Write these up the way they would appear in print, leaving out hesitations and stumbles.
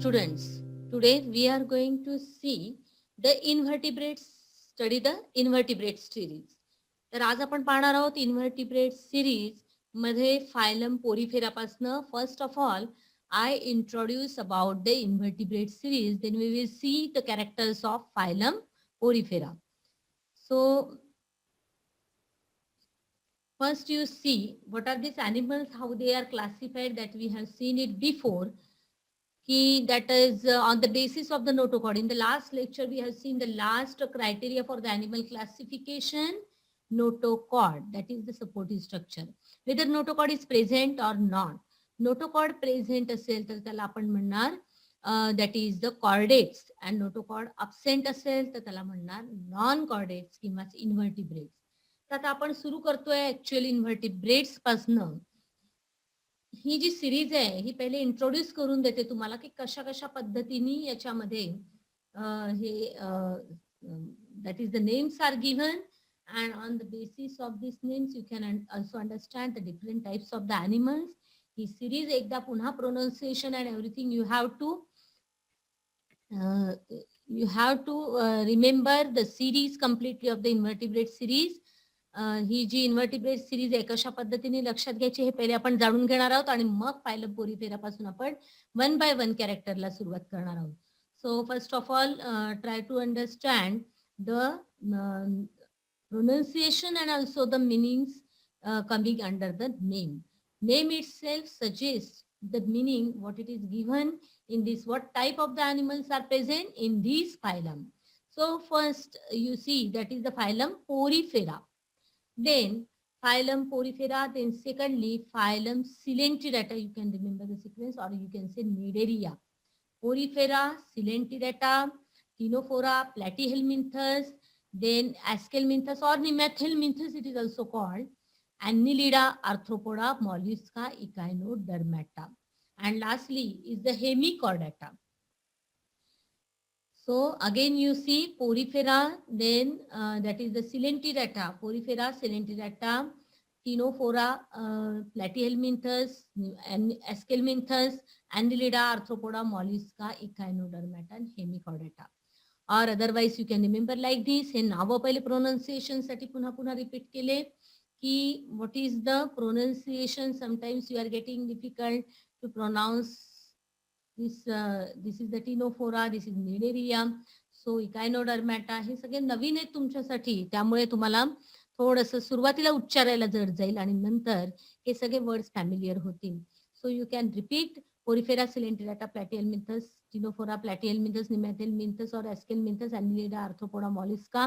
students, today we are going to see the invertebrates, study the invertebrate series. तर आज आपण पाहणार आहोत इन्व्हर्टिब्रेट सिरीज मध्ये फायलम पोरीफेरापासनं. First of all I introduce about the invertebrate series, then we will see the characters of phylum Porifera. So first you see what are these animals, how they are classified, that we have seen it before. That is on the basis of the notochord. In the last lecture, we have seen the last criteria for the animal classification, notochord, that is the supportive structure. Whether notochord is present or not. Notochord present असेल तर त्याला आपण म्हणणार that is the chordates, and notochord absent असेल तर त्याला म्हणणार non chordates किंवा invertebrates. तर आता आपण सुरू करतोय ऍक्च्युअली इन्व्हर्टिब्रेट्स पासनं. ही जी सिरीज आहे ही पहिले इंट्रोड्यूस करून देते तुम्हाला की कशा कशा पद्धतीने याच्यामध्ये हे that is the names are given, and on the basis of these names you can also understand the different types of the animals. He series एकदा पुन्हा pronunciation and everything you have to remember the series completely of the invertebrate series. ही जी invertebrate series आहे कशा पद्धतीने लक्षात घ्यायची हे पहिले आपण जाणून घेणार आहोत आणि मग फायलम पोरीफेरापासून आपण वन बाय वन कॅरेक्टरला सुरुवात करणार आहोत. So first of all try to understand the pronunciation and also the meanings coming under the name. Name itself suggests the meaning, what it is given in this, what type of the animals are present in this phylum. So first you see that is the phylum Porifera. Then phylum Porifera, then secondly phylum Coelenterata. You can remember the sequence, or you can say Cnidaria. Porifera, Coelenterata, Ctenophora, Platyhelminthes, then Aschelminthes or Nemathelminthes it is also called, Annelida, Arthropoda, Mollusca, Echinodermata, and lastly is the Hemichordata. So again you see Porifera, then that is the Coelenterata, Porifera, Coelenterata, Ctenophora, Platyhelminthes, Aschelminthes, Annelida, Arthropoda, Mollusca, Echinodermata, and Hemichordata. Or otherwise you can remember like this. हे नाव पहिले pronunciation साठी पुन्हा पुन्हा repeat केले की what is the pronunciation. Sometimes you are getting difficult to pronounce this. This is the Ctenophora, this is Cnidaria, so Echinodermata. हे सगळे नवीन आहेत तुमच्यासाठी, त्यामुळे तुम्हाला थोडंसं सुरुवातीला उच्चारायला जड जाईल आणि नंतर हे सगळे वर्ड्स फॅमिलियर होतील. So you can repeat Porifera, Coelenterata, Platyhelminthes, Ctenophora, Platyhelminthes, Nemathelminthes or Aschelminthes, Annelida, Arthropoda, Mollusca,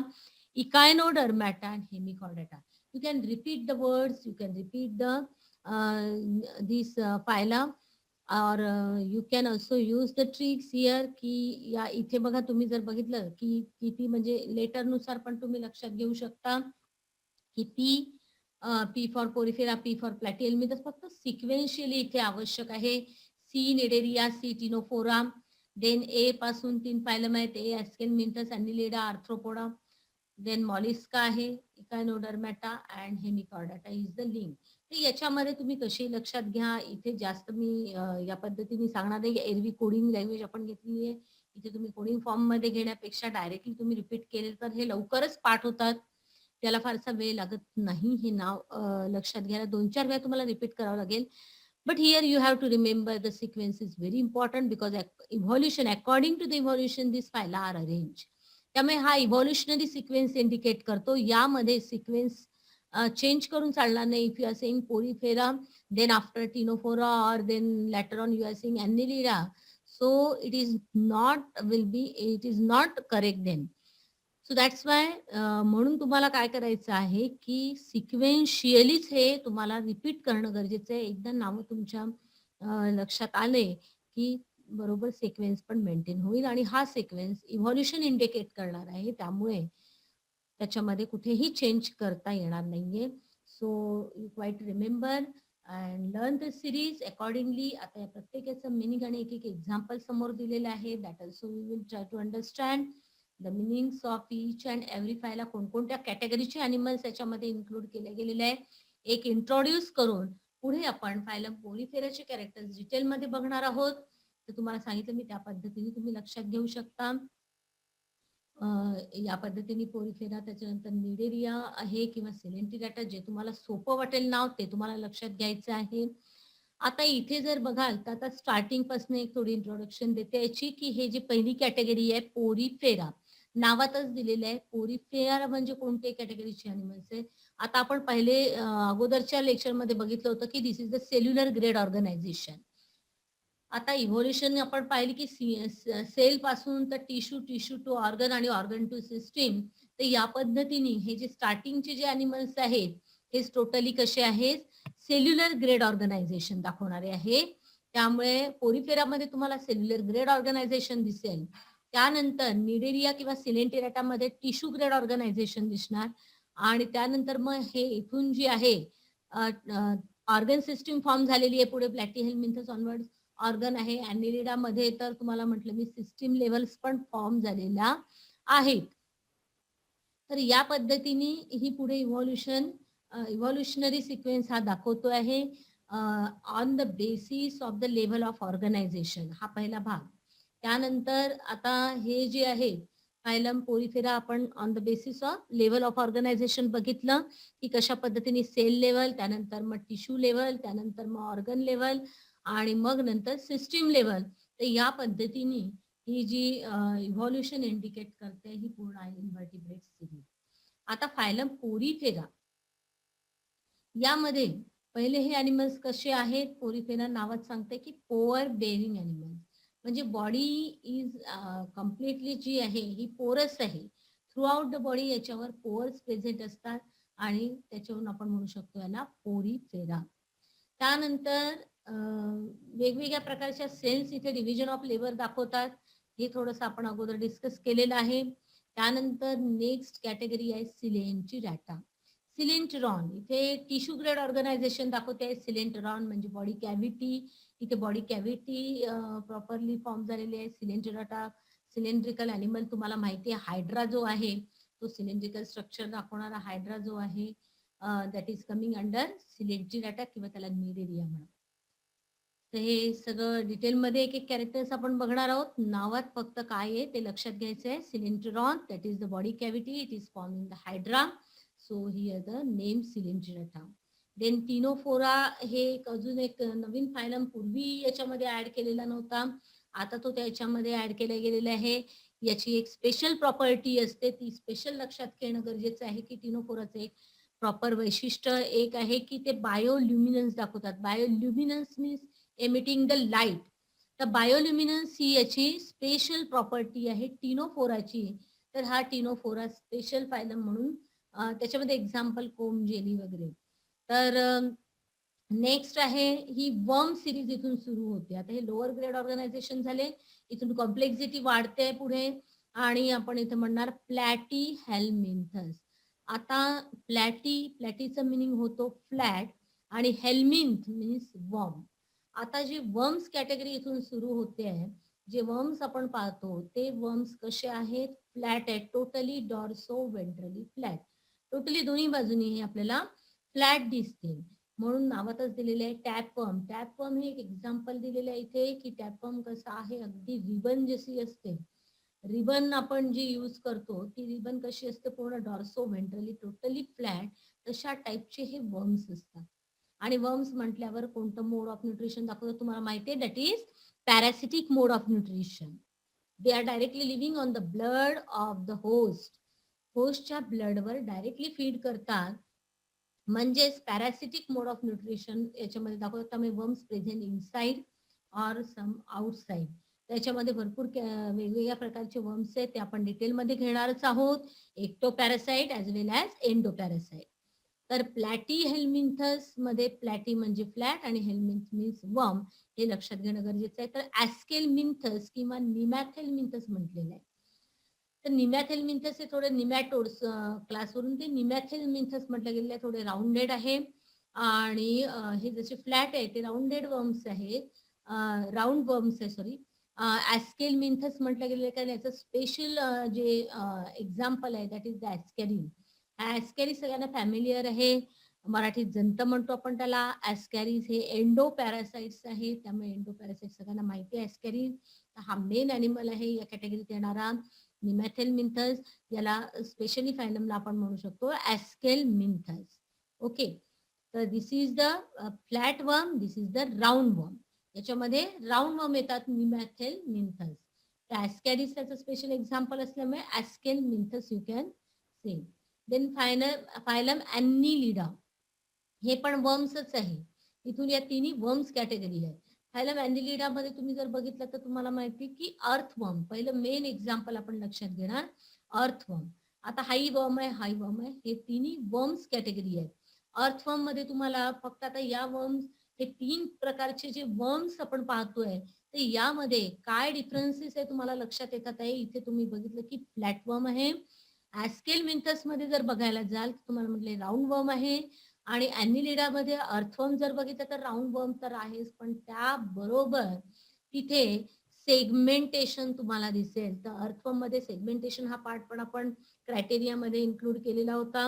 Echinodermata, and Hemichordata. You can repeat the words, you can repeat the these phyla, or you can also use the tricks here. की या इथे बघा, तुम्ही जर बघितलं की किती म्हणजे लेटर नुसार पण तुम्ही लक्षात घेऊ शकता की P for porifera, P for platyhelminthes, फक्त सिक्वेन्शियली इथे आवश्यक आहे. C cnidaria, C ctenophora, then A पासून 3 फायलम आहेत, ए ॲस्केलमिंथस, अन्निलिडा, आर्थ्रोपोडा, देन मॉलिस्का आहे, इकायनोडर्मॅटा अँड हेमिकॉर्डाटा इज द लिंक. तर याच्यामध्ये तुम्ही कशी लक्षात घ्या, इथे जास्त मी या पद्धतीने सांगणार नाही. एरवी कोडिंग लँग्वेज आपण घेतली आहे, इथे तुम्ही कोडिंग फॉर्म मध्ये घेण्यापेक्षा डायरेक्टली तुम्ही रिपीट केले तर हे लवकरच पाठ होतात, त्याला फारसा वेळ लागत नाही. हे नाव लक्षात घ्यायला 2-4 वेळा तुम्हाला रिपीट करावं लागेल. But here you have to remember the sequence is very important because evolution, according to the evolution, these phyla are arranged. त्यामुळे हा इव्हॉल्युशनरी सिक्वेन्स इंडिकेट करतो. यामध्ये सिक्वेन्स चेंज करून चालणार नाही. If you are saying porifera, then after ctenophora, और then later on you are saying annelida, so it is not correct then. So that's why, म्हणून तुम्हाला काय करायचं आहे की सिक्वेन्शियलीच हे तुम्हाला रिपीट करणं गरजेचं आहे. एकदा नावं तुमच्या लक्षात आले की बरोबर सिक्वेन्स पण मेंटेन होईल, आणि हा सिक्वेन्स इव्हॉल्युशन इंडिकेट करणार आहे, त्यामुळे त्याच्यामध्ये कुठेही चेंज करता येणार नाहीये. So you quite remember and learn the series accordingly. आता या प्रत्येकाचं मिनिंग आणि एक एक्झाम्पल समोर दिलेलं आहे. That also we will try to understand the meanings of each and every phyla कोणकोणत्या कॅटेगरीचे अॅनिमल्स याच्यामध्ये इन्क्लूड केले गेलेले आहे. एक इंट्रोड्यूस करून पुढे आपण फायलम पोरिफेराचे कॅरेक्टर्स डिटेलमध्ये बघणार आहोत. तर तुम्हाला सांगितलं मी त्या पद्धतीने तुम्ही लक्षात घेऊ शकता. या पद्धतीने पोरीफेरा, त्याच्यानंतर निडेरिया आहे किंवा सिलेंटिरेटा, जे तुम्हाला सोपं वाटेल नाव ते तुम्हाला लक्षात घ्यायचं आहे. आता इथे जर बघाल तर आता स्टार्टिंग पासून एक थोडी इंट्रोडक्शन देते याची, की हे जी पहिली कॅटेगरी आहे पोरीफेरा, नावातच दिलेलं आहे. पोरीफेरा म्हणजे कोणत्या कॅटेगरीचे अॅनिमल्स आहे. आता आपण पहिले अगोदरच्या लेक्चरमध्ये बघितलं होतं की this is the cellular grade organisation. आता इव्होल्युशन आपण पाहिली की सेल पासून तर टिश्यू, टिश्यू टू ऑर्गन आणि ऑर्गन टू सिस्टीम. तर या पद्धतीने हे जे स्टार्टिंगचे जे अॅनिमल्स आहेत हे टोटली कसे आहेत, सेल्युलर ग्रेड ऑर्गनायझेशन दाखवणारे आहे. त्यामुळे पोरीफेरामध्ये तुम्हाला सेल्युलर ग्रेड ऑर्गनायझेशन दिसेल. त्यानंतर निडेरिया किंवा सिलेंटिरेटामध्ये टिश्यू ग्रेड ऑर्गनायझेशन दिसणार. आणि त्यानंतर मग हे इथून जे आहे ऑर्गन सिस्टीम फॉर्म झालेली आहे. पुढे प्लॅटीहेल्मिन्थस ऑनवर्ड्स ऑर्गन आहे. अॅनिलिडा मध्ये तर तुम्हाला म्हटलं मी सिस्टीम लेवल्स पण फॉर्म झालेला आहेत. तर या पद्धतीने ही पुढे इव्हॉल्युशनरी सिक्वेन्स हा दाखवतो आहे on the basis of the level of organization, हा पहिला भाग. त्यानंतर आता हे जे आहे फायलम पोरीफेरा आपण on the basis of level of organization बघितलं की कशा पद्धतीने सेल लेवल, त्यानंतर मग टिश्यू लेवल, त्यानंतर मग ऑर्गन लेवल आणि मग नंतर सिस्टीम लेवल. तर या पद्धतीने ही जी इव्हॉल्युशन इंडिकेट करते ही पूर्ण आहे इन्व्हर्टिब्रेट सिरीज. आता फायलम पोरीफेरा यामध्ये पहिले हे अॅनिमल्स कसे आहेत, पोरीफेरा नावात सांगते की पोअर बेरिंग अॅनिमल्स, म्हणजे बॉडी इज कम्प्लिटली जी आहे ही पोरस आहे. थ्रू आउट द बॉडी याच्यावर पोअर्स प्रेझेंट असतात आणि त्याच्यावरून आपण म्हणू शकतो याला पोरीफेरा. त्यानंतर वेगवेगळ्या प्रकारच्या सेल्स इथे डिव्हिजन ऑफ लेबर दाखवतात. हे थोडंसं आपण अगोदर डिस्कस केलेलं आहे. त्यानंतर नेक्स्ट कॅटेगरी आहे सिलेंटिरेटा. सिलेंट्रॉन इथे टिश्यू ग्रेड ऑर्गनायझेशन दाखवते. सिलेंट्रॉन म्हणजे बॉडी कॅव्हिटी, इथे बॉडी कॅव्हिटी प्रॉपरली फॉर्म झालेली आहे. सिलेंटिरेटा सिलेंड्रिकल अॅनिमल, तुम्हाला माहिती आहे हायड्रा जो आहे तो सिलेंड्रिकल स्ट्रक्चर दाखवणारा हायड्रा जो आहे दॅट इज कमिंग अंडर सिलेंटिरेटा किंवा त्याला निडेरिया म्हणा. तर हे सगळं डिटेलमध्ये एक एक कॅरेक्टर्स आपण बघणार आहोत. नावात फक्त काय आहे ते लक्षात घ्यायचं आहे. Coelenteron that is the body cavity, it is form in the hydra, so here the name coelenterata. Then ctenophora हे एक अजून एक नवीन फायलम, पूर्वी याच्यामध्ये ऍड केलेला नव्हता, आता तो त्याच्यामध्ये ऍड केला गेलेला आहे. याची एक स्पेशल प्रॉपर्टी असते, ती स्पेशल लक्षात घेणं गरजेचं आहे की टिनोफोराचं एक प्रॉपर वैशिष्ट्य एक आहे की ते बायोल्युमिनन्स दाखवतात. बायोल्युमिनन्स मीन्स एमिटिंग द लाईट. तर बायोल्युमिनन्स ही याची स्पेशल प्रॉपर्टी आहे टिनोफोराची. तर हा टिनोफोरा स्पेशल फायलम म्हणून त्याच्यामध्ये एक्झाम्पल कोम जेली वगैरे. तर नेक्स्ट आहे ही वर्म सिरीज इथून सुरू होते. आता हे लोअर ग्रेड ऑर्गनायझेशन झाले, इथून कॉम्प्लेक्सिटी वाढते पुढे आणि आपण इथे म्हणणार प्लॅटी हेल्मिन्थस. आता प्लॅटीचं मिनिंग होतो फ्लॅट आणि हेल्मिन्थ मीन्स वर्म. आता जी वर्म्स कॅटेगरी इथून सुरू होते आहे, जे वर्म्स आपण पाहतो ते वर्म्स कसे आहेत, फ्लॅट आहेत, totally dorso ventrally flat, totally दोन्ही बाजूनी हे आपल्याला फ्लॅट दिसते. म्हणून नावातच दिलेले आहे टॅपवर्म. टॅपवर्म हे एक एक्झाम्पल दिलेलं आहे इथे की टॅपवर्म कसं आहे, अगदी रिबन जशी असते, रिबन आपण जी यूज करतो ती रिबन कशी असते, पूर्ण डॉर्सो व्हेंट्रली टोटली फ्लॅट, तशा टाईपचे हे वर्म्स असतात. आणि वर्म्स म्हटल्यावर कोणतं मोड ऑफ न्यूट्रिशन दाखवतो तुम्हाला माहिती आहे, that is parasitic mode of nutrition. They are directly living on the blood of the host. होस्टच्या ब्लडवर डायरेक्टली फीड करतात, म्हणजेच पॅरासिटिक मोड ऑफ न्यूट्रिशन याच्यामध्ये दाखवतात. त्यामुळे worms present inside or some outside. त्याच्यामध्ये भरपूर वेगवेगळ्या प्रकारचे वर्म्स आहेत, ते आपण डिटेलमध्ये घेणारच आहोत. एक्टोपॅरासाइट ॲज वेल ॲज एंडोपॅरासाइट. तर प्लॅटी हेल्मिन्थस मध्ये प्लॅटी म्हणजे फ्लॅट आणि हेल्मिन्थ मीन्स वर्म, हे लक्षात घेणं गरजेचं आहे. तर ॲस्केलमिन्थस किंवा निमॅथेल्मिन्थस म्हटलेलं आहे. तर निमॅथेल्मिन्थस हे थोडे निमॅटोड्स क्लासवरून ते निमॅथेल्मिन्थस म्हटलं गेलेलं आहे, थोडे राऊंडेड आहे. आणि हे जसे फ्लॅट आहे ते राऊंडेड वर्म्स आहेत, राऊंड वर्म्स आहे सॉरी. ॲस्केलमिन्थस म्हटलं गेलेलं आहे कारण याचं स्पेशल जे एक्झाम्पल आहे दॅट इज द ॲस्केरिन. ॲस्केरी सगळ्यांना फॅमिलियर आहे. मराठीत जंत म्हणतो आपण त्याला. ॲस्कॅरिज हे एंडो पॅरासाइट्स आहे, त्यामुळे एंडो पॅरासाइट्स सगळ्यांना माहिती आहे. ॲस्कॅरिज हा मेन ॲनिमल आहे या कॅटेगरीत येणारा. निमॅथेलमिंथस याला स्पेशली फायलमला आपण म्हणू शकतो ॲस्केलमिंथस. ओके, तर this is the flat worm, this is the round worm. याच्यामध्ये राऊंड वर्म येतात निमॅथेलमिंथस. ॲस्कॅरिज त्याचं स्पेशल एक्झाम्पल असल्यामुळे aschelminthes you can say. Then phylum annelida, हे पण वर्म्सच आहे. इथून या तिन्ही वर्म्स कॅटेगरी आहे. फायलम ॲनिलिडा मध्ये तुम्ही जर बघितलं तर तुम्हाला माहिती की अर्थवर्म पहिलं मेन एक्झाम्पल आपण लक्षात घेणार, अर्थवर्म. आता हाई वर्म आहे, हाई वर्म आहे, हे तिन्ही वर्म्स कॅटेगरी आहेत. अर्थवर्म मध्ये तुम्हाला फक्त आता या वर्म्स, हे 3 प्रकारचे जे वर्म्स आपण पाहतोय तर यामध्ये काय डिफरन्सेस आहे तुम्हाला लक्षात येतात आहे. इथे तुम्ही बघितलं की फ्लॅटवर्म आहे. ॲस्केलमिंथस मध्ये जर बघायला जाल तुम्हाला म्हटले राऊंड वर्म आहे, आणि ॲनिलिडा मध्ये अर्थवर्म जर बघितलं तर राऊंड वर्म तर आहेच, पण त्याबरोबर तिथे सेगमेंटेशन तुम्हाला दिसेल. तर अर्थवर्म मध्ये सेगमेंटेशन हा पार्ट पण आपण क्रायटेरियामध्ये इन्क्लूड केलेला होता.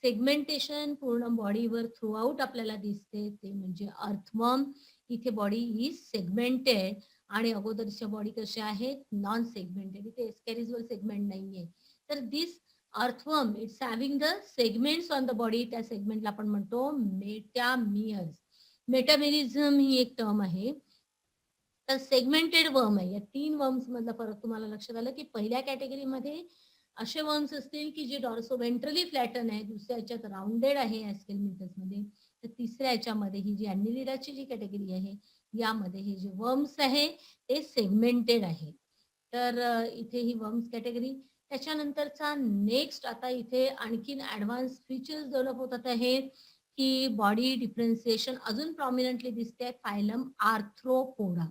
सेगमेंटेशन पूर्ण बॉडीवर थ्रू आउट आपल्याला दिसते, ते म्हणजे अर्थवर्म. इथे बॉडी ही सेगमेंटेड, आणि अगोदरच्या बॉडी कशा आहेत, नॉन सेगमेंटेड. इथे एस्कॅरिजवर सेगमेंट नाहीये. तर this earthworm it's having the segments on the body, त्या सेगमेंटला आपण म्हणतो मेटामियर्स. मेटामेरिझम ही एक टर्म आहे. तर सेगमेंटेड वर्म आहे. या 3 वर्म्स मधला फरक तुम्हाला लक्षात आलं की पहिल्या कॅटेगरीमध्ये असे वर्म्स असतील की जे डॉर्सो वेंट्रली फ्लॅटन आहे, दुसऱ्या याच्यात राऊंडेड आहे ॲस्केलमिंथस मध्ये, तर तिसऱ्या याच्यामध्ये ही जी ॲनिलिडाची जी कॅटेगरी आहे यामध्ये हे जे वर्म्स आहे ते सेगमेंटेड आहे. तर इथे ही वर्म्स कॅटेगरी. त्याच्यानंतरचा नेक्स्ट आता इथे आणखीन ऍडव्हान्स फीचर्स डेव्हलप होतात आहे की बॉडी डिफरन्सिएशन अजून प्रॉमिनंटली दिसते, फायलम आर्थ्रोपोडा.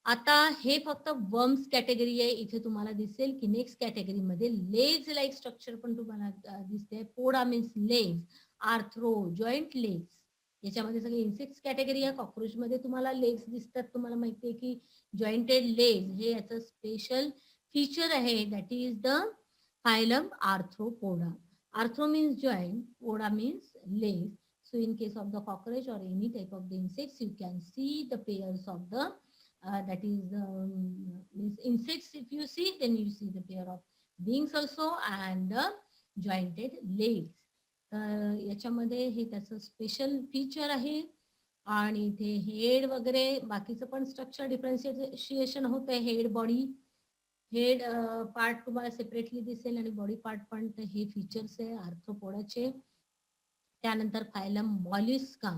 आता हे फक्त वर्म्स कॅटेगरी आहे. इथे तुम्हाला दिसेल की नेक्स्ट कॅटेगरीमध्ये लेग्स लाईक स्ट्रक्चर पण तुम्हाला दिसते. पोडा means legs, arthro joint legs. याच्यामध्ये सगळे इन्सेक्ट्स कॅटेगरी आहे. कॉकरोच मध्ये तुम्हाला लेग्स दिसतात. तुम्हाला माहिती आहे की जॉईंटेड लेग्स हे याचं स्पेशल फीचर आहे. That is the phylum arthropoda. Arthro means joint, poda means legs. So in case of the cockroach or any type of the insects, you can see the pairs of the that is means insects. If you see, then you see the pair of wings also and jointed legs. तर याच्यामध्ये हे त्याचं special feature आहे. आणि इथे head वगैरे बाकीचं पण स्ट्रक्चर डिफरन्शिएशन होत आहे. हेड बॉडी, हेड पार्ट तुम्हाला सेपरेटली दिसेल आणि बॉडी पार्ट पण. तर हे फीचर्स आहे आर्थ्रोपोडाचे. त्यानंतर फायलम मॉलिस्का.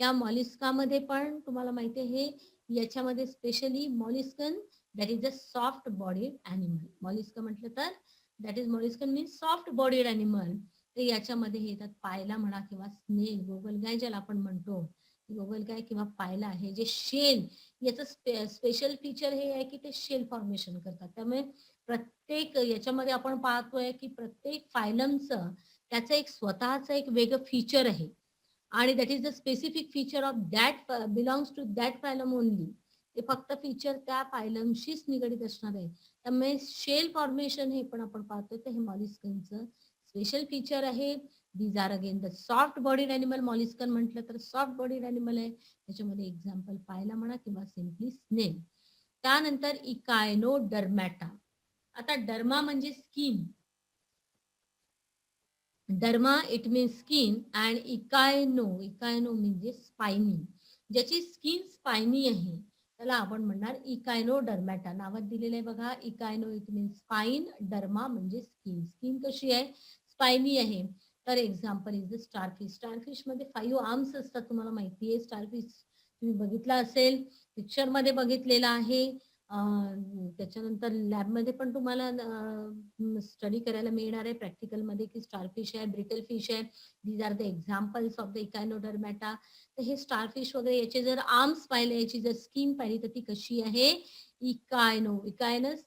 त्या मॉलिस्कामध्ये पण तुम्हाला माहिती आहे हे याच्यामध्ये specially molluscan that is a soft bodied animal. Mollusca म्हटलं तर that is molluscan means soft bodied animal. तर याच्यामध्ये हे येतात पायला म्हणा किंवा स्नेक, गोगलगाय ज्याला आपण म्हणतो, गोगलगाय किंवा पायला, हे जे शेल, याचं स्पेशल फीचर हे आहे की ते शेल फॉर्मेशन करतात. त्यामुळे प्रत्येक याच्यामध्ये आपण पाहतोय की प्रत्येक फायलमचं त्याचं एक स्वतःचं एक वेगळं फीचर आहे, आणि that is the specific feature of that belongs to that phylum only. ते फक्त फीचर त्या फायलमशीच निगडीत असणार आहे. त्यामुळे शेल फॉर्मेशन हे पण आपण पाहतोय, तर हे मॉलिस्कनचं स्पेशल फीचर आहे. These are again the soft bodied animal. Molluscan म्हटलं तर सॉफ्ट बॉडीड ॲनिमल आहे. त्याच्यामध्ये एक्झाम्पल पायला म्हणा किंवा सिम्पली स्नेल. त्यानंतर इकायनोडर्मॅटा. आता डर्मा म्हणजे skin, derma it means skin, and echino, echino म्हणजे स्पायनी. ज्याची स्किन स्पायनी आहे त्याला आपण म्हणणार इकायनोडर्मॅटा. नावात दिलेलं आहे बघा, इकायनो इट मीन्स स्पाइन, डर्मा म्हणजे स्किन. स्किन कशी आहे, स्पायनी आहे. तर example is the starfish. Starfish मध्ये 5 आर्म्स असतात, तुम्हाला माहिती आहे. स्टारफिश तुम्ही बघितला असेल, पिक्चर मध्ये बघितलेला आहे. त्याच्यानंतर लॅबमध्ये पण तुम्हाला स्टडी करायला मिळणार आहे प्रॅक्टिकल मध्ये की स्टारफिश आहे, ब्रिटल फिश आहे. These are the examples of the echinodermata. तर हे स्टारफिश वगैरे याचे जर आर्म्स पाहिले, याची जर स्किन पाहिली तर ती कशी आहे, echino, echinus,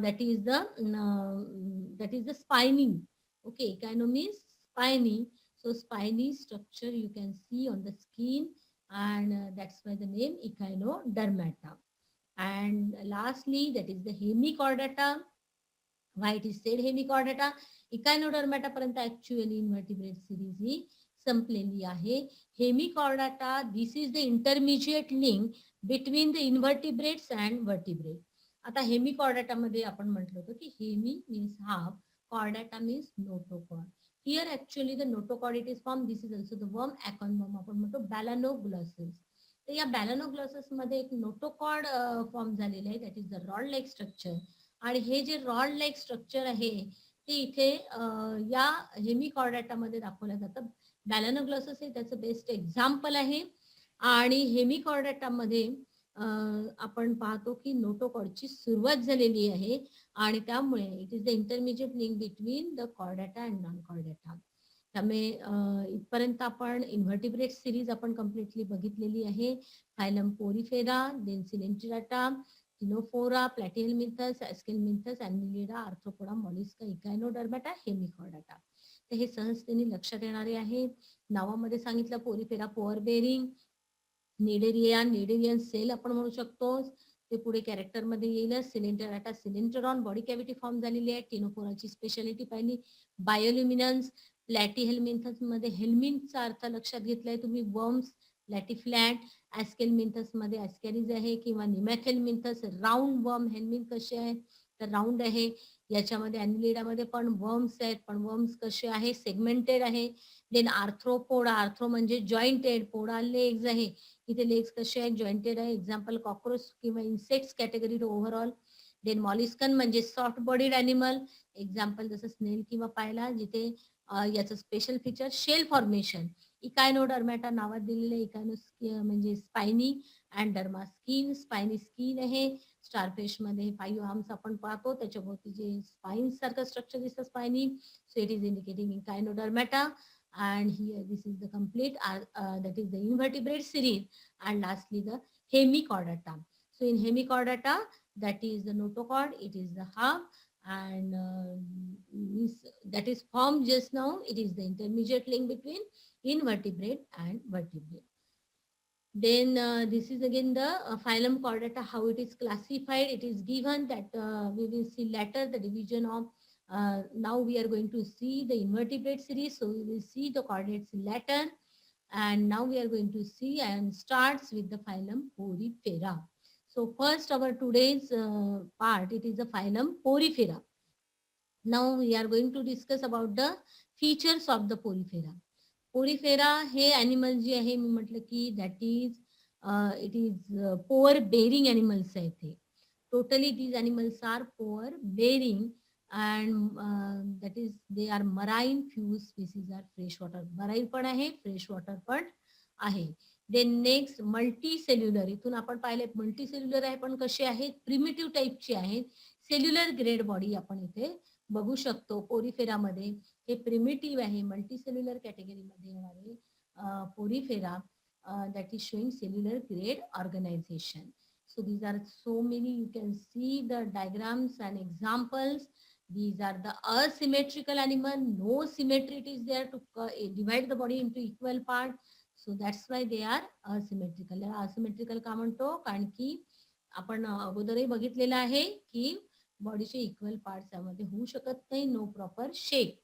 that is the spiny. Okay, echino means spiny. So spiny structure you can see on the skin, and that's why the name Echinodermata. And lastly, that is the Hemichordata. Why it is said Hemichordata? Echinodermata पर्यंत actually invertebrate series ही संपलेली आहे. Hemichordata, this is the intermediate link between the invertebrates and vertebrate. आता हेमिकॉर्डाटामध्ये आपण म्हटलं होतं की hemi means half, chordata means notochord. Here actually the notochord it is form, this is also the worm acorn worm, आपण म्हणतो बॅलानोग्लॉसिस. तर या बॅलानोग्लॉसिस मध्ये एक नोटोकॉर्ड फॉर्म झालेलं आहे, that is the rod like structure. आणि हे जे रॉड लाईक स्ट्रक्चर आहे ते इथे या हेमिकॉर्डाटामध्ये दाखवलं जातं. बॅलानोग्लॉसिस हे त्याचं बेस्ट एक्झाम्पल आहे. आणि हेमिकॉर्डाटामध्ये आपण पाहतो की नोटोकॉर्डची सुरुवात झालेली आहे आणि त्यामुळे it is the intermediate link between the chordata and non chordata. त्यामुळे इथपर्यंत आपण इन्व्हर्टिब्रेट सिरीज आपण कम्प्लिटली बघितलेली आहे. Phylum porifera, then coelenterata, ctenophora, platyhelminthes, aschelminthes, annelida, arthropoda, mollusca, echinodermata, hemichordata. तर हे सहजतेने लक्षात येणारे आहे. नावामध्ये सांगितलं porifera pore bearing, cnidarian cell आपण म्हणू शकतो, ते पुढे कॅरेक्टर मध्ये येईल. Coelenterata coelenteron, body cavity form झालेली आहे. टिनोफोराची स्पेशालिटी पाहिली, बायोल्युमिनन्स. प्लॅटिहेल्मिंथस मध्ये हेल्मिनचा अर्थ लक्षात घेतलाय तुम्ही, वर्म्स, लॅटिफ्लॅट. ॲस्केल्मिंथस मध्ये ॲस्कॅरिज आहे किंवा निमॅथेल्मिंथस राऊंड वर्म. हेल्मिन कसे आहे तर राऊंड आहे. याच्यामध्ये ॲनिलिडामध्ये पण वर्म्स आहेत, पण वर्म्स कसे आहे सेगमेंटेड आहे. देन आर्थ्रोपोडा, आर्थ्रो म्हणजे जॉईंटेड, पोडा लेग्स आहे, इथे लेग्स कसे आहेत जॉईंटेड आहे. एक्झाम्पल कॉक्रोच किंवा इन्सेक्ट्स कॅटेगरी ओव्हरऑल. देन मॉलिस्कन म्हणजे सॉफ्ट बॉडीड ॲनिमल, एक्झाम्पल जसं स्नेल किंवा पायला, जिथे याचं स्पेशल फीचर शेल फॉर्मेशन. इकायनोडर्मॅटा नावात दिलेले, इकायनो म्हणजे spiny and derma skin, spiny skin आहे. स्टारफिश मध्ये 5 आर्म्स आपण पाहतो, त्याच्याभोवती जे स्पाइन सारखं स्ट्रक्चर दिसतं spiny, so it is indicating echinodermata. And here this is the complete that is the invertebrate series. And lastly the hemichordata. So in hemichordata, that is the notochord, it is the hub, and that is formed just now. It is the intermediate link between invertebrate and vertebrate. Then this is again the phylum chordata, how it is classified. It is given that we will see later the division of now we are going to see the invertebrate series, so we will see the chordates later. And now we are going to see and starts with the phylum Porifera. So first our today's part, it is the phylum Porifera. Now we are going to discuss about the features of the Porifera. Porifera हे animal जे आहे, मी म्हटलं की that is it is pore bearing animals आहेत हे. Totally these animals are pore bearing and that is they are marine, few species are fresh water. Marine पण आहे, फ्रेश वॉटर पण आहे. देन नेक्स्ट मल्टी सेल्युलर, इथून आपण पाहिले multi cellular आहे, पण कसे आहेत प्रिमिटिव्ह टाईपचे आहेत. सेल्युलर ग्रेड बॉडी आपण इथे बघू शकतो पोरिफेरामध्ये. हे प्रिमिटिव्ह आहे, मल्टीसेल्युलर कॅटेगरीमध्ये येणारे Porifera, that is showing cellular grade organization. So these are so many, you can see the diagrams and examples. These are the asymmetrical animal, no symmetry it is there to divide the body into equal part. So that's why they are asymmetrical. Asymmetrical का म्हणतो, कारण की आपण अगोदरही बघितलेलं आहे की बॉडीचे equal parts यामध्ये होऊ शकत नाही, no proper shape.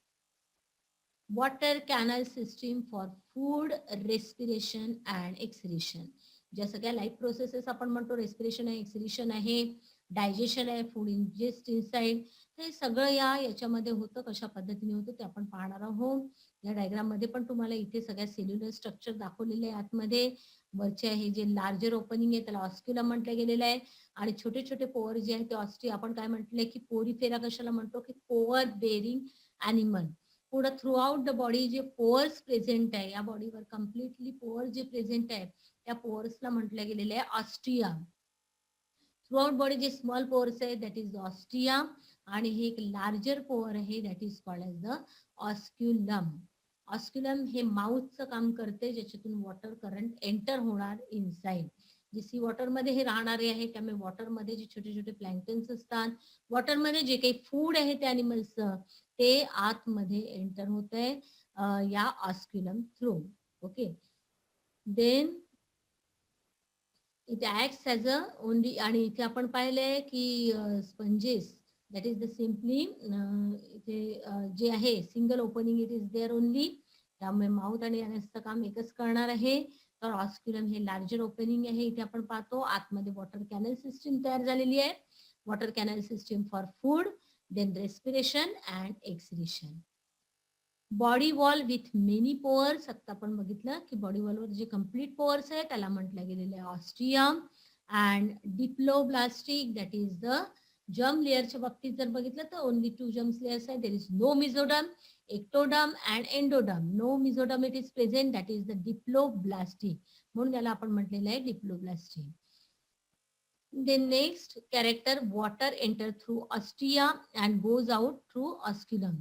Water canal system for food, respiration and excretion. ज्या सगळ्या लाईफ प्रोसेसेस आपण म्हणतो, रेस्पिरेशन आहे, एक्सक्रिशन आहे, डायजेशन आहे, फूड इंजेस्ट इनसाइड, हे सगळं याच्यामध्ये होतं. कशा पद्धतीने होतं ते आपण पाहणार आहोत. या डायग्राम मध्ये पण तुम्हाला इथे सगळ्या सेल्युलर स्ट्रक्चर दाखवलेले आहे. आतमध्ये वरचे आहे जे लार्जर ओपनिंग आहे त्याला ऑस्क्युलम म्हटलं गेलेलं आहे, आणि छोटे छोटे पोअर जे आहेत ते ऑस्टी, आपण काय म्हटलंय की पोरिफेरा कशाला म्हणतो की पोअर बेरिंग ॲनिमल. पुढे थ्रू आउट द बॉडी जे पोअर्स प्रेझेंट आहे, या बॉडीवर कम्प्लिटली पोअर जे प्रेझेंट आहे त्या पोअर्सला म्हटलं गेलेलं आहे ऑस्टिया. थ्रू आउट बॉडी जे स्मॉल पोअर्स आहे दॅट इज ऑस्टिया, आणि हे एक लार्जर पोअर आहे that is called as the osculum. Osculum हे माउथचं काम करते, ज्याच्यातून वॉटर करंट एंटर होणार इनसाइड. जे सी वॉटर मध्ये हे राहणारे आहे, त्यामुळे वॉटर मध्ये जे छोटे छोटे प्लॅन्क्टन्स असतात, वॉटर मध्ये जे काही फूड आहे त्या अॅनिमल्सचं, ते आतमध्ये एंटर होत आहे या osculum through. Okay, then it acts as a only, आणि इथे आपण पाहिलंय की sponges, that is the simply इथे जे आहे single opening it is there only त्यामुळे माउथ आणि अनसचं काम एकच करणार आहे. तर ऑस्क्युलम हे लार्जर ओपनिंग आहे, इथे आपण पाहतो आतमध्ये वॉटर कॅनल सिस्टीम तयार झालेली आहे. Water canal system for food, then respiration and excretion. Body wall with many pores, आता आपण बघितलं की बॉडी वॉलवर जे कम्प्लीट पोअर्स आहे त्याला म्हटलं गेलेलं आहे ostium. And diploblastic, that is the germ लेअरच्या बाबतीत जर बघितलं तर ओनली 2 जर्म्स लेअर्स आहे. There is no mesoderm, ectoderm and endoderm. No mesoderm it is present, that is the diploblastic, म्हणून याला आपण म्हटलेलं आहे diploblastic. Then next character, water enter through ostia and goes out through osculum.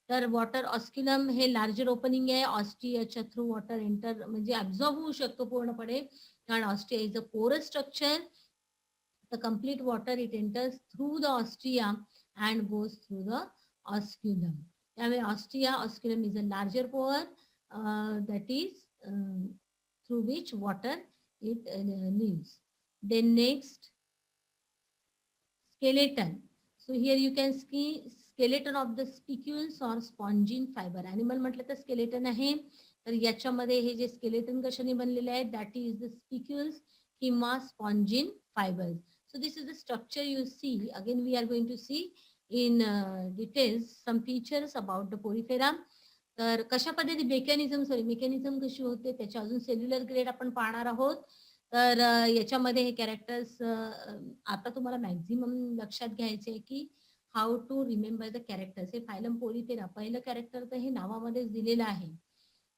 तर water osculum हे larger opening आहे, ऑस्टियाच्या through water enter म्हणजे ऍब्झॉर्ब होऊ शकतो पूर्णपणे, कारण ostia is a porous structure. The complete water it enters through the ostia and goes through the osculum. त्यामुळे ostia osculum is a larger pore that is through which water it leaves. Then next, skeleton. So here you can see skeleton of the spicules or spongine fiber. Animal म्हटलं तर skeleton आहे, तर याच्यामध्ये हे जे skeleton कशाने बनलेले आहे, that is the spicules किंवा spongine fibers. So this is the structure you see. Again we are going to see in details some features about the porifera. तर कशा पद्धती मेकॅनिझम कशी होते त्याच्या अजून सेल्युलर ग्रेड आपण पाहणार आहोत. तर याच्यामध्ये हे कॅरेक्टर्स आता तुम्हाला मॅक्झिमम लक्षात घ्यायचे आहे की how to remember the characters. हे फायलम पोलिफेरा पहिलं कॅरेक्टर तर हे नावामध्येच दिलेलं आहे.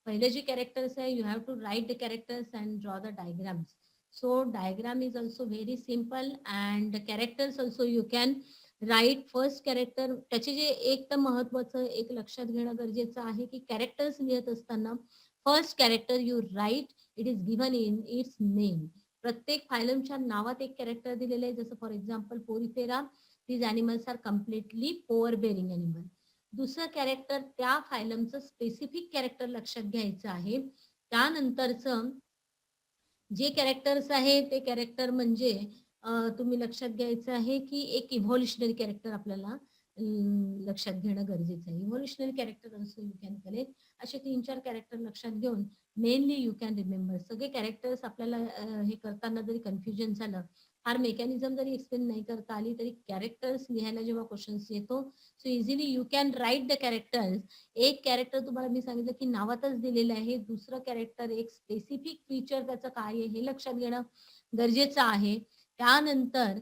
पहिले जे कॅरेक्टर्स आहे you have to write the characters and draw the diagrams. So diagram is also very simple and characters also you can write. First character त्याचे जे एक तर महत्वाचं एक लक्षात घेणं गरजेचं आहे की कॅरेक्टर्स लिहित असताना first character you write, it is given in its name. प्रत्येक फायलमच्या नावात एक कॅरेक्टर दिलेलं आहे. जसं for example Porifera, these animals are completely pore bearing animal. दुसरं कॅरेक्टर त्या फायलमचं स्पेसिफिक कॅरेक्टर लक्षात घ्यायचं आहे. त्यानंतरचं जे कॅरेक्टर्स आहे ते कॅरेक्टर म्हणजे तुम्ही लक्षात घ्यायचं आहे की एक इव्हॉल्युशनरी कॅरेक्टर आपल्याला लक्षात घेणं गरजेचं आहे. Evolutionary character also you can collect. असे 3-4 कॅरेक्टर लक्षात घेऊन मेनली यू कॅन रिमेंबर. सगळे कॅरेक्टर्स आपल्याला हे करताना जरी कन्फ्युजन झालं, फार मेकॅनिझम जरी एक्सप्लेन नाही करता आली तरी कॅरेक्टर्स लिहायला जेव्हा क्वेश्चन्स येतो so easily you can right the characters. एक कॅरेक्टर तुम्हाला मी सांगितलं की नावातच दिलेलं आहे, दुसरं कॅरेक्टर एक स्पेसिफिक फीचर त्याचं काय आहे हे लक्षात घेणं गरजेचं आहे. त्यानंतर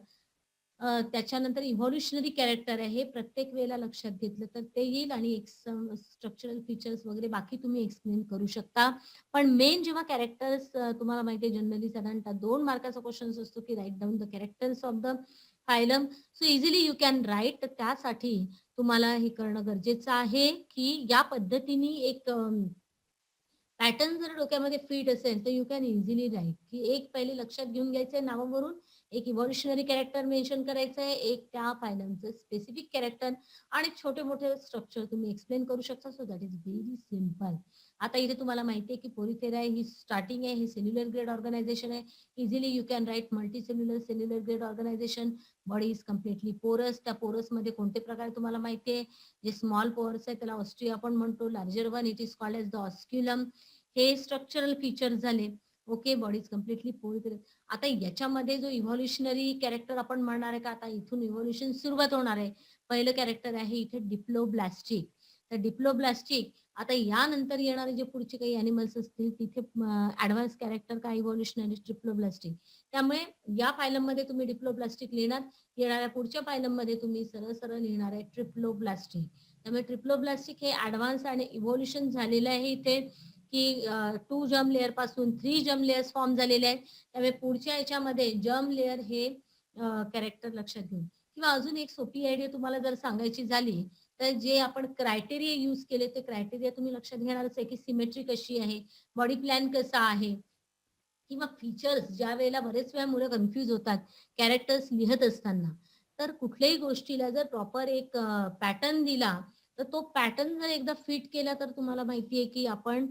त्याच्यानंतर इव्हॉल्युशनरी कॅरेक्टर आहे, हे प्रत्येक वेळेला लक्षात घेतलं तर ते येईल आणि एक स्ट्रक्चरल फीचर्स वगैरे बाकी तुम्ही एक्सप्लेन करू शकता. पण मेन जेव्हा कॅरेक्टर्स तुम्हाला माहिती आहे जनरली साधारणतः 2 मार्काचा क्वेश्चन असतो की write down the characters of the phylum. So easily you can write. तर त्यासाठी तुम्हाला हे करणं गरजेचं आहे की या पद्धतीने एक पॅटर्न जर डोक्यामध्ये फिट असेल तर यू कॅन इझिली राईट. की एक पहिले लक्षात घेऊन घ्यायचंय नावावरून, एक इव्हॉल्युशनरी कॅरेक्टर मेन्शन करायचं आहे, एक त्या फायलमचं स्पेसिफिक कॅरेक्टर आणि छोटे मोठे स्ट्रक्चर तुम्ही एक्सप्लेन करू शकता. So that is very simple. आता इथे तुम्हाला माहिती आहे की पोरिफेरा ही स्टार्टिंग आहे, ही सेल्युलर ग्रेड ऑर्गनायझेशन आहे. Easily you can write multi cellular grade organization. Body is completely porous. त्या पोरस मध्ये कोणते प्रकार तुम्हाला माहिती आहे. जे स्मॉल पोरस आहे त्याला ऑस्ट्रिया आपण म्हणतो. Larger one it is called as the osculum. हे स्ट्रक्चरल फीचर झाले. Okay, body is completely pore. आता याच्यामध्ये जो इव्हॉल्युशनरी कॅरेक्टर आपण म्हणणार आहे का, आता इथून इव्हॉल्युशन सुरुवात होणार आहे. पहिलं कॅरेक्टर आहे इथे डिप्लोब्लास्टिक. तर डिप्लोब्लास्टिक आता यानंतर येणारे जे पुढचे काही अॅनिमल्स असतील तिथे ऍडव्हान्स कॅरेक्टर काय इव्हॉल्युशनरी डिप्लोब्लास्टिक. त्यामुळे या फायलम मध्ये तुम्ही डिप्लोब्लास्टिक लिहिणार, येणाऱ्या पुढच्या फायलम मध्ये तुम्ही सरळ सरळ लिहिणार आहे ट्रिप्लोब्लास्टिक. त्यामुळे ट्रिप्लोब्लास्टिक हे ऍडव्हान्स आणि इव्हॉल्युशन झालेलं आहे इथे की 2 जर्म लेअर पासून 3 जर्म लेअर्स फॉर्म झालेले आहेत. त्यामुळे पुढच्या याच्यामध्ये जर्म लेअर हे कॅरेक्टर लक्षात घेऊन. किंवा अजून एक सोपी आयडिया तुम्हाला जर सांगायची झाली तर जे आपण क्रायटेरिया यूज केले ते क्रायटेरिया तुम्ही लक्षात घेणारच आहे की सिमेट्री कशी आहे, बॉडी प्लॅन कसा आहे, किंवा फीचर्स. ज्या वेळेला बरेच वेळा मुलं कन्फ्यूज होतात कॅरेक्टर्स लिहत असताना, तर कुठल्याही गोष्टीला जर प्रॉपर एक पॅटर्न दिला तर तो पॅटर्न जर एकदा फिट केला तर तुम्हाला माहिती आहे की आपण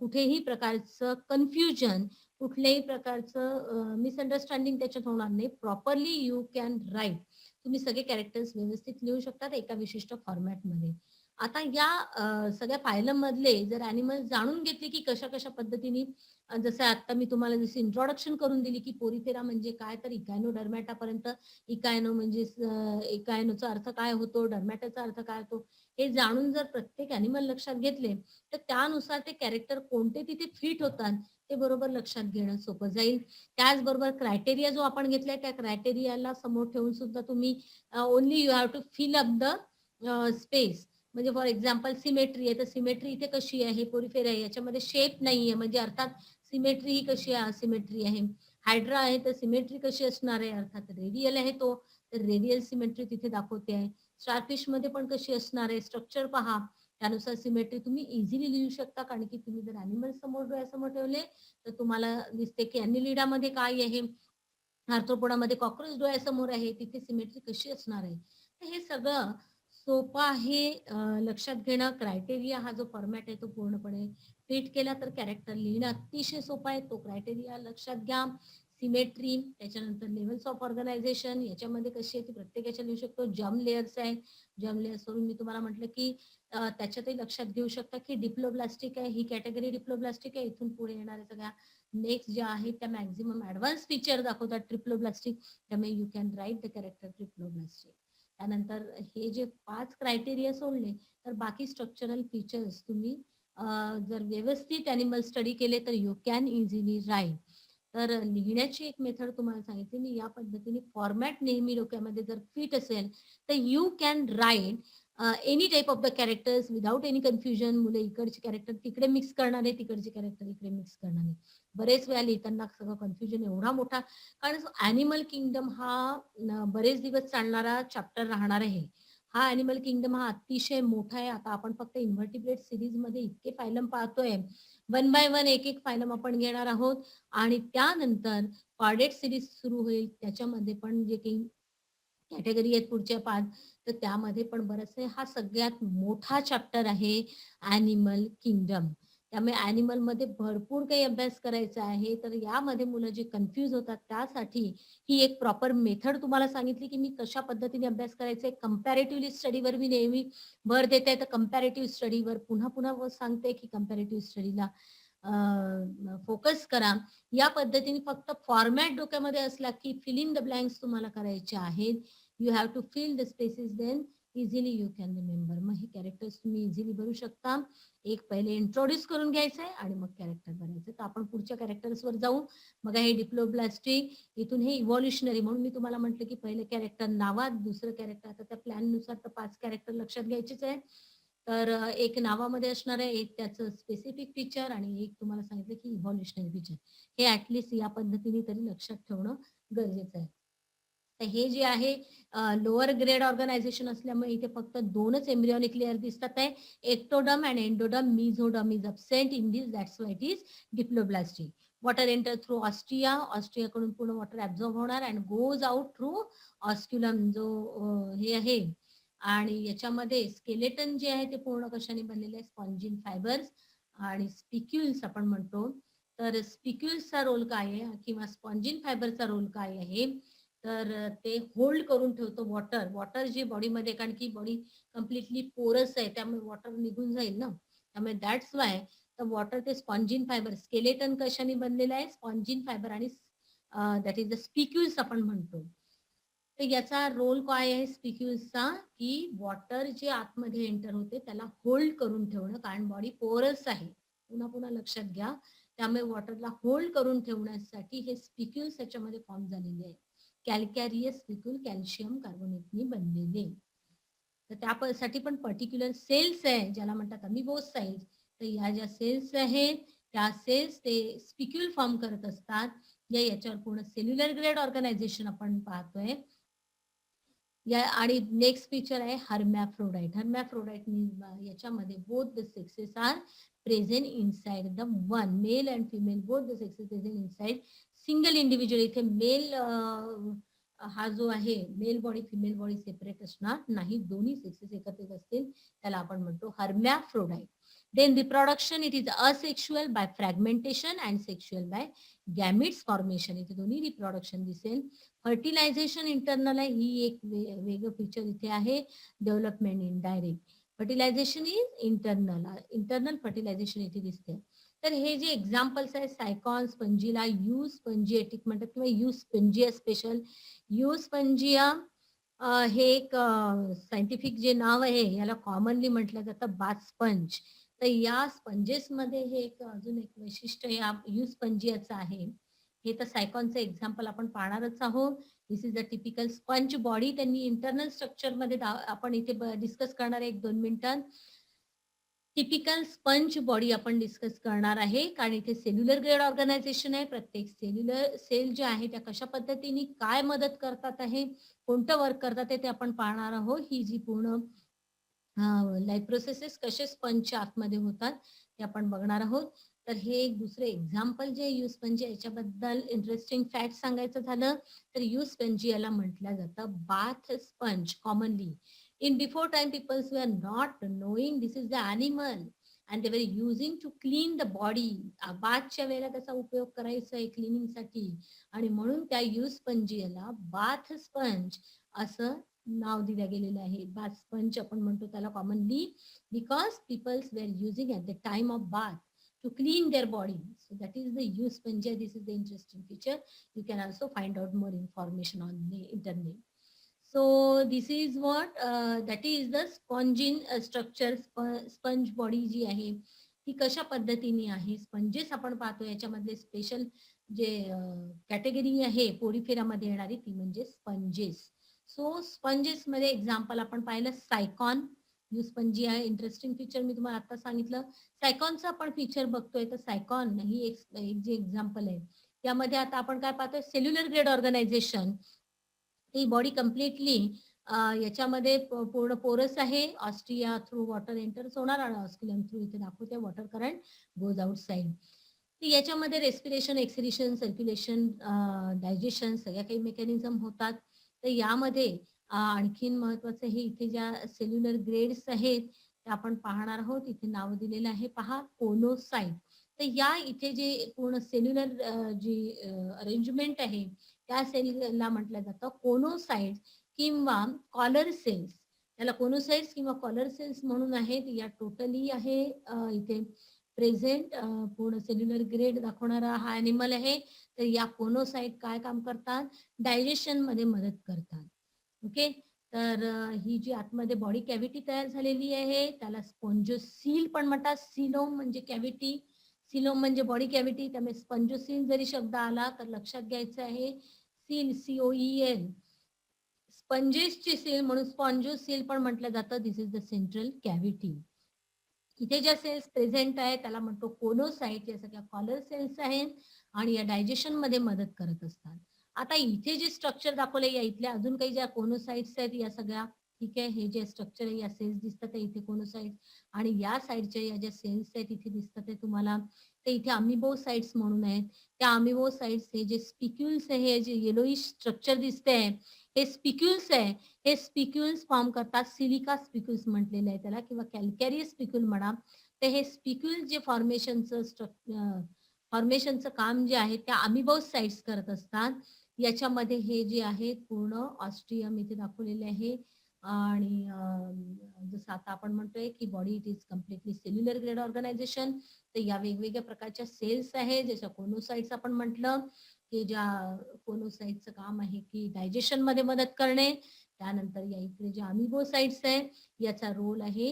कुठेही प्रकारचं कन्फ्युजन, कुठल्याही प्रकारचं मिसअंडरस्टँडिंग त्याच्यात होणार नाही. Properly you can right. तुम्ही सगळे कॅरेक्टर्स व्यवस्थित लिहू शकतात एका विशिष्ट फॉर्मॅटमध्ये. आता या सगळ्या फायलम मधले जर ॲनिमल जाणून घेतले, की कशा-कशा पद्धतीने जसं आता मी तुम्हाला जशी इंट्रोडक्शन करून दिली, की पोरिफेरा म्हणजे काय, तर इकायनोडर्मॅटापर्यंत इकायनो म्हणजे इकायनोचा अर्थ काय होतो, डर्मॅटाचा अर्थ काय होतो, हे जाणून जर प्रत्येक ॲनिमल लक्षात घेतले, तर त्यानुसार ते कॅरेक्टर कोणते तिथे फिट होतात, ते बरोबर लक्षात घेणं सोपं जाईल. त्याचबरोबर क्रायटेरिया जो आपण घेतलाय, त्या क्रायटेरियाला समोर ठेवून सुद्धा तुम्ही only you have to fill up the space. म्हणजे फॉर एक्झाम्पल सिमेट्री आहे, तर सिमेट्री इथे कशी आहे, पोरिफेरा आहे, याच्यामध्ये शेप नाहीये, म्हणजे अर्थात सिमेट्री ही कशी आहे, सिमेट्री आहे. हायड्रा आहे, तर सिमेट्री कशी असणार आहे, अर्थात रेडियल आहे तो, तर रेडियल सिमेट्री तिथे दाखवते आहे. स्टारफिश मध्ये पण कशी असणार आहे, स्ट्रक्चर पहा, त्यानुसार सिमेट्री तुम्ही इझिली लिहू शकता, कारण की तुम्ही जर अॅनिमल समोर डोळ्यासमोर ठेवले, तर तुम्हाला दिसते की ॲनिलिडामध्ये काय आहे, आर्थ्रोपोडामध्ये कॉकरोच डोळ्यासमोर आहे, तिथे सिमेट्री कशी असणार आहे. तर हे सगळं सोपं आहे लक्षात घेणं. क्रायटेरिया हा जो फॉर्मॅट आहे तो पूर्णपणे फिट केला तर कॅरेक्टर लिहिणं अतिशय सोपं आहे. तो क्रायटेरिया लक्षात घ्या. सिमेट्री, त्याच्यानंतर लेव्हल्स ऑफ ऑर्गनायझेशन याच्यामध्ये कशी आहे ती प्रत्येकाच्या लिहू शकतो. जम लेयर्स आहे. जम लेयर्सवरून मी तुम्हाला म्हटलं की त्याच्यातही लक्षात घेऊ शकता की डिप्लोब्लास्टिक आहे. ही कॅटेगरी डिप्लोब्लास्टिक आहे. इथून पुढे येणाऱ्या सगळ्या नेक्स्ट ज्या आहेत त्या मॅक्झिमम ॲडव्हान्स फीचर दाखवतात ट्रिप्लोब्लास्टिक. त्यामुळे you can write the character triploblastic. त्यानंतर हे जे 5 क्रायटेरिया सोडले तर बाकी स्ट्रक्चरल फीचर्स तुम्ही जर व्यवस्थित ॲनिमल स्टडी केले तर यू कॅन इझिली राईट. तर लिहिण्याची एक मेथड तुम्हाला सांगितली मी. या पद्धतीने फॉर्मॅट नेहमी डोक्यामध्ये जर फिट असेल तर you can write any type of the characters without any confusion. मुलं इकडचे कॅरेक्टर तिकडे मिक्स करणार आहे, तिकडचे कॅरेक्टर इकडे मिक्स करणार आहे. बरेच वेळा लिहिताना सगळं कन्फ्युजन एवढा मोठा, कारण ॲनिमल किंगडम हा बरेच दिवस चालणारा चॅप्टर राहणार आहे. हा ॲनिमल किंगडम हा अतिशय मोठा आहे. आता आपण फक्त इन्व्हर्टिब्रेट सीरीजमध्ये इतके फायलम पाहतोय. वन बाय वन एक-एक फायलम आपण घेणार आहोत आणि त्यानंतर कॉर्डेट सीरीज सुरू होईल. त्याच्यामध्ये पण जे काही कॅटेगरी आहेत पुढच्या 5, तर त्यामध्ये पण बरचसे हा सगळ्यात मोठा चॅप्टर आहे ॲनिमल किंगडम. त्यामुळे ॲनिमलमध्ये भरपूर काही अभ्यास करायचा आहे. तर यामध्ये मुलं जे कन्फ्यूज होतात त्यासाठी ही एक प्रॉपर मेथड तुम्हाला सांगितली, की मी कशा पद्धतीने अभ्यास करायचा आहे. कंपॅरेटिव्हली स्टडीवर मी नेहमी भर देते. तर कंपॅरेटिव्ह स्टडीवर पुन्हा-पुन्हा सांगते, की कंपॅरेटिव्ह स्टडीला फोकस करा. या पद्धतीने फक्त फॉर्मॅट डोक्यामध्ये असला, की फिल इन द ब्लँक्स तुम्हाला करायचे आहेत. You have to fill the spaces then easily you can remember. मग हे कॅरेक्टर्स तुम्ही इझिली भरू शकता. एक पहिले इंट्रोड्यूस करून घ्यायचं आहे आणि मग कॅरेक्टर बनायचं. तर आपण पुढच्या कॅरेक्टर्सवर जाऊ. मग हे डिप्लोब्लास्टिक, इथून हे इव्हॉल्युशनरी, म्हणून मी तुम्हाला म्हटलं की पहिले कॅरेक्टर नावात, दुसरं कॅरेक्टर आता त्या प्लॅननुसार तर 5 कॅरेक्टर लक्षात घ्यायचेच आहे. तर एक नावामध्ये असणार आहे, एक त्याचं स्पेसिफिक फीचर आणि एक तुम्हाला सांगितलं की इव्हॉल्युशनरी फीचर. हे ॲटलीस्ट या पद्धतीने तरी लक्षात ठेवणं गरजेचं आहे. तर हे जे आहे लोअर ग्रेड ऑर्गनायझेशन असल्यामुळे इथे फक्त 2च एम्ब्रियॉनिक लेयर दिसतात आहे. Ectoderm and endoderm. Mesoderm is absent in this, that's why it is diploblastic. Water enter through ostia. ऑस्ट्रियाकडून पूर्ण वॉटर ॲब्झॉर्ब होणार and goes out through osculum, जो हे आहे. आणि याच्यामध्ये स्केलेटन जे आहे ते पूर्ण कशाने बनलेले आहे, स्पॉन्जिन फायबर्स आणि स्पिक्युल्स आपण म्हणतो. तर स्पिक्युल्सचा रोल काय आहे किंवा स्पॉन्जिन फायबरचा रोल काय आहे, तर ते होल्ड करून ठेवतो वॉटर. वॉटर जे बॉडीमध्ये, कारण की बॉडी कम्प्लिटली पोरस आहे त्यामुळे वॉटर निघून जाईल ना, त्यामुळे दॅट्स वाय तर वॉटर ते स्पॉन्जिन फायबर. स्केलेटन कशाने बनलेलं आहे, स्पॉन्जिन फायबर आणि दॅट इज द स्पिक्युल्स आपण म्हणतो. तर याचा रोल काय आहे स्पिक्युल्सचा, की वॉटर जे आतमध्ये एंटर होते त्याला होल्ड करून ठेवणं, कारण बॉडी पोरस आहे. पुन्हा पुन्हा लक्षात घ्या. त्यामुळे वॉटरला होल्ड करून ठेवण्यासाठी हे स्पिक्युल्स याच्यामध्ये फॉर्म झालेले आहे. कॅल्कॅरियस स्पिक्युल कॅल्शियम कार्बोनेटनी बनलेले. तर त्यासाठी पण पर्टिक्युलर सेल्स आहे ज्याला म्हणतात अमिबोसाइट्स. तर या ज्या सेल्स आहेत त्या सेल्स ते स्पिक्युल फॉर्म करत असतात. याच्यावर पूर्ण सेल्युलर ग्रेड ऑर्गनायझेशन आपण पाहतोय. या आणि नेक्स्ट फीचर आहे हर्मॅफ्रोडाइट. हर्मॅफ्रोडाइट याच्यामध्ये both the sexes are present inside the one. Male and female both the sexes present inside single individual. इथे मेल हा जो आहे male body female body separate असणार नाही, दोन्ही सेक्सेस एकत्रित असतील त्याला आपण म्हणतो हर्मॅफ्रोडाइट. Then reproduction, it is asexual by fragmentation and sexual by gametes formation. इथे दोन्ही रिप्रोडक्शन दिसेल. फर्टिलायझेशन इंटरनल आहे, ही एक वेगळं फीचर इथे आहे. Development indirect. Fertilization is internal fertilization इथे दिसते. तर हे जे एक्झाम्पल्स आहेत सायकॉन स्पंजीला यू स्पंजिएटिक म्हणतात किंवा you Spongia special. You Spongia हे एक सायंटिफिक जे नाव आहे याला कॉमनली म्हटलं जातं बाथ स्पंज. तर या स्पंजेसमध्ये हे एक अजून एक वैशिष्ट्य या यू स्पंजियाचं आहे. हे तर सायकॉनचं एक्झाम्पल आपण पाहणारच आहोत. This is a typical sponge body. त्यांनी इंटरनल स्ट्रक्चरमध्ये आपण इथे डिस्कस करणार आहे 1-2 मिनिटांत. टिपिकल स्पंज बॉडी आपण डिस्कस करणार आहे कारण इथे सेल्युलर ग्रेड ऑर्गनायझेशन आहे. प्रत्येक सेल्युलर सेल जे आहे त्या कशा पद्धतीने काय मदत करतात आहे, कोणतं वर्क करतात ते आपण पाहणार आहोत. ही जी पूर्ण लाईफ प्रोसेसेस कसे स्पंजच्या आतमध्ये होतात ते आपण बघणार आहोत. तर हे एक दुसरे एक्झाम्पल जे यू स्पंज याच्याबद्दल इंटरेस्टिंग फॅक्ट सांगायचं झालं तर यू स्पंज याला म्हटलं जातं bath sponge commonly. In before time, people were not knowing this is the animal and they were using to clean the body. बाथच्या वेळेला त्याचा उपयोग करायचा आहे क्लिनिंगसाठी आणि म्हणून त्या यू स्पंजियाला बाथ स्पंज असं नाव दिलं गेलेलं आहे. बाथ स्पंज आपण म्हणतो त्याला commonly because peoples were using at the time of bath to clean their body. So that is the use sponge. This is the interesting feature. You can also find out more information on the internet. So this is what that is the spongin structure. Sponge body जी आहे ती कशा पद्धतीने आहे. Sponges आपण पाहतो याच्यामधले special जे category आहे पोरीफेरामध्ये येणारी ती म्हणजे स्पंजेस. सो स्पंजेस मध्ये एक्झाम्पल आपण पाहिलं सायकॉन. यू स्पंजी आहे इंटरेस्टिंग फीचर मी तुम्हाला आता सांगितलं. सायकॉनचा आपण फीचर बघतोय तर सायकॉन ही एक जे एक्झाम्पल आहे त्यामध्ये आता आपण काय पाहतोय सेल्युलर ग्रेड ऑर्गनायझेशन. ही बॉडी कम्प्लिटली याच्यामध्ये पूर्ण पोरस आहे. ऑस्ट्रिया थ्रू वॉटर एंटर्स होणार आणि ऑस्क्युलम थ्रू इथे दाखवते वॉटर करंट गोज आउटसाइड. याच्यामध्ये रेस्पिरेशन एक्सक्रिशन सर्क्युलेशन डायजेशन सगळ्या काही मेकॅनिझम होतात. तर यामध्ये आणखीन महत्वाचं हे इथे ज्या सेल्युलर ग्रेड्स आहेत त्या आपण पाहणार आहोत. इथे नाव दिलेलं आहे पहा कोनोसाइट. तर या इथे जे पूर्ण सेल्युलर जी अरेंजमेंट आहे त्या सेलला म्हटलं जातं कोनोसाइट्स किंवा कॉलर सेल्स. त्याला कोनोसाइट्स किंवा कॉलर सेल्स म्हणून आहेत. या टोटली आहे इथे प्रेझेंट पूर्ण सेल्युलर ग्रेड दाखवणारा हा ॲनिमल आहे. तर या कोनोसाइट काय काम करतात डायजेशन मध्ये मदत करतात. ओके. तर ही जी आतमध्ये बॉडी कॅव्हिटी तयार झालेली आहे त्याला स्पॉन्जोसील पण म्हणतात. सिलोम म्हणजे कॅव्हिटी, सिलोम म्हणजे बॉडी कॅव्हिटी. त्यामुळे स्पंजोसील जरी शब्द आला तर लक्षात घ्यायचं आहे सील COEL स्पंजेसची सील म्हणून स्पॉन्जोसील पण म्हटलं जातं. दिस इज द सेंट्रल कॅव्हिटी. इथे ज्या सेल्स प्रेझेंट आहेत त्याला म्हणतो कोनोसाइट. या सगळ्या कॉलर सेल्स आहेत आणि या डायजेशन मध्ये मदत करत असतात. आता इथे जे स्ट्रक्चर दाखवले या इथल्या अजून काही ज्या कोनोसाइट्स आहेत या सगळ्या ठीक आहे. हे जे स्ट्रक्चर आहे या सेल्स दिसतात इथे कोनोसाइट आणि या साईडच्या या ज्या सेल्स आहेत इथे दिसतात आहे तुम्हाला ते इथे अमिबोसाइट्स म्हणून आहेत. त्या अमिबोसाइट्स हे जे स्पिक्युल्स आहे हे जे येलोइश स्ट्रक्चर दिसते हे स्पिक्युल्स आहे. हे स्पिक्युल्स फॉर्म करतात. सिलिका स्पिक्युल्स म्हटलेलं आहे त्याला किंवा कॅल्कॅरियस स्पिक्युल म्हणा. तर हे स्पिक्युल जे फॉर्मेशनचं काम जे आहे त्या अमिबोसाइट्स करत असतात. याच्यामध्ये हे जे आहे पूर्ण ऑस्ट्रियम इथे दाखवलेले आहे आणि जसं आता आपण म्हणतोय की body it is completely cellular grade organization. तर या वेगवेगळ्या प्रकारच्या सेल्स आहेत जशा कोनोसाइट्स आपण म्हटलं की ज्या कोनोसाइटचं काम आहे की डायजेशन मध्ये मदत करणे. त्यानंतर या इकडे जे अमिबोसाइट्स आहे याचा रोल आहे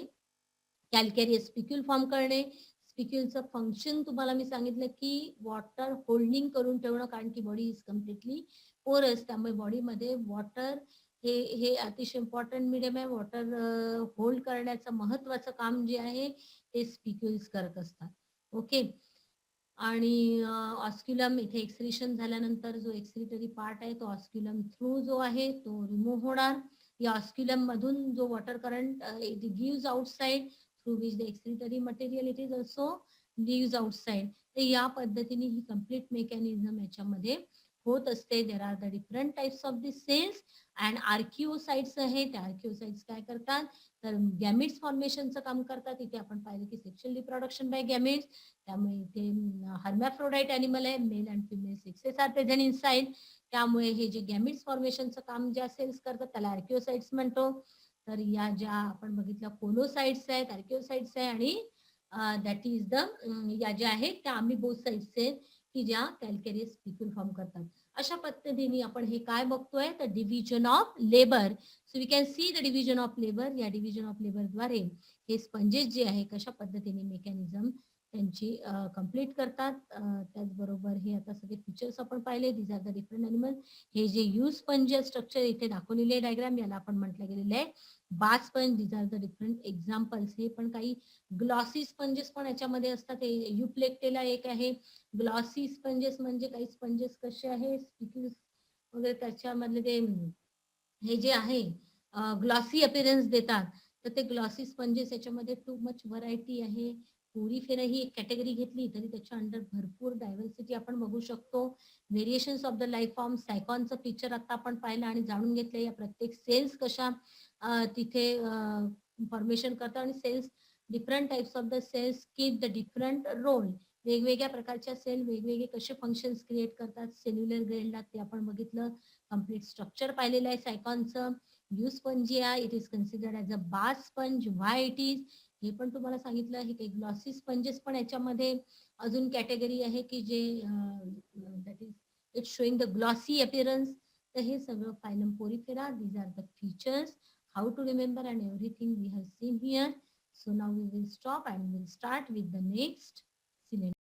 कॅल्कॅरियस स्पिक्युल फॉर्म करणे. स्पिक्युलचं फंक्शन तुम्हाला मी सांगितलं की वॉटर होल्डिंग करून ठेवणं कारण की बॉडी इज कम्प्लिटली पोरस. त्यामुळे बॉडीमध्ये वॉटर हे अतिशय इम्पॉर्टंट मीडियम आहे. वॉटर होल्ड करण्याचं महत्वाचं काम जे आहे ते स्पिक्युल्स करत असतात. ओके. आणि ऑस्क्युलम इथे एक्सक्रिशन झाल्यानंतर जो एक्सक्रिटरी पार्ट आहे तो ऑस्क्युलम थ्रू जो आहे तो रिमूव्ह होणार. या ऑस्क्युलम मधून जो water current it gives outside through which the excretory material it is also gives outside. तर या पद्धतीने ही कम्प्लीट मेकॅनिझम याच्यामध्ये होत असते. There are the different types of the cells and archaeocytes आहे. त्या आर्किओसाइट्स काय करतात तर गॅमिट्स फॉर्मेशनचं काम करतात. इथे आपण पाहिलं की सेक्शुअल रिप्रोडक्शन बाय गॅमिट्स. त्यामुळे इथे हर्मॅफ्रोडाईट अॅनिमल आहे. Male and female sexes are present inside. त्यामुळे हे जे गॅमिट्स फॉर्मेशनचं काम ज्या सेल्स करतात त्याला आर्किओसाइट्स म्हणतो. तर या ज्या आपण बघितल्या कोलोसाइट्स आहेत, आर्किओसाइट्स आहे आणि दॅट इज द या ज्या आहेत त्या अमिबोसाइट्स आहेत की ज्या कॅल्केरियस स्पिक्यूल फॉर्म करतात. अशा पद्धतीने आपण हे काय बघतोय तर division of labour. So we can see the division of labour. या डिव्हिजन ऑफ लेबर द्वारे हे स्पंजेस जे आहे कशा पद्धतीने मेकॅनिझम त्यांची कंप्लीट करतात. त्याचबरोबर हे आता सगळे फीचर्स आपण पाहिले. These are the different animal. हे जे यू स्पंज स्ट्रक्चर इथे दाखवलेले आहे डायग्राम याला आपण म्हटलं गेलेलं आहे bath sponge. These are the different examples. हे पण काही ग्लॉसी स्पंजेस पण याच्यामध्ये असतात. युप्लेक्टेला एक आहे. ग्लॉसी स्पंजेस म्हणजे काही स्पंजेस कसे आहे स्पिक्यूल्स वगैरे त्याच्यामधले ते हे जे आहे ग्लॉसी अपिअरन्स देतात. तर ते ग्लॉसी स्पंजेस याच्यामध्ये टू मच व्हरायटी आहे. पोरीफेरा ही एक कॅटेगरी घेतली तरी त्याच्या अंडर भरपूर डायव्हर्सिटी आपण बघू शकतो. Variations of the life form. सायकॉनचं पिक्चर आता आपण पाहिलं आणि जाणून घेतलं या प्रत्येक सेल्स कशा तिथे फॉर्मेशन करतात आणि cells different types of the cells keep the different role. वेगवेगळ्या प्रकारच्या सेल वेगवेगळे कसे फंक्शन्स क्रिएट करतात सेल्युलर ग्रेडला ते आपण बघितलं. कम्प्लीट स्ट्रक्चर पाहिलेलं आहे सायकॉनचं. Euspongia it is considered as a bath sponge. Why it is हे पण तुम्हाला सांगितलं. हे काही ग्लॉसी स्पंजेस पण याच्यामध्ये अजून कॅटेगरी आहे की जे that is it showing the glossy appearance. तर हे सगळं phylum Porifera. These are the features how to remember and everything we have seen here. So now we will stop and we'll start with the next cylinder.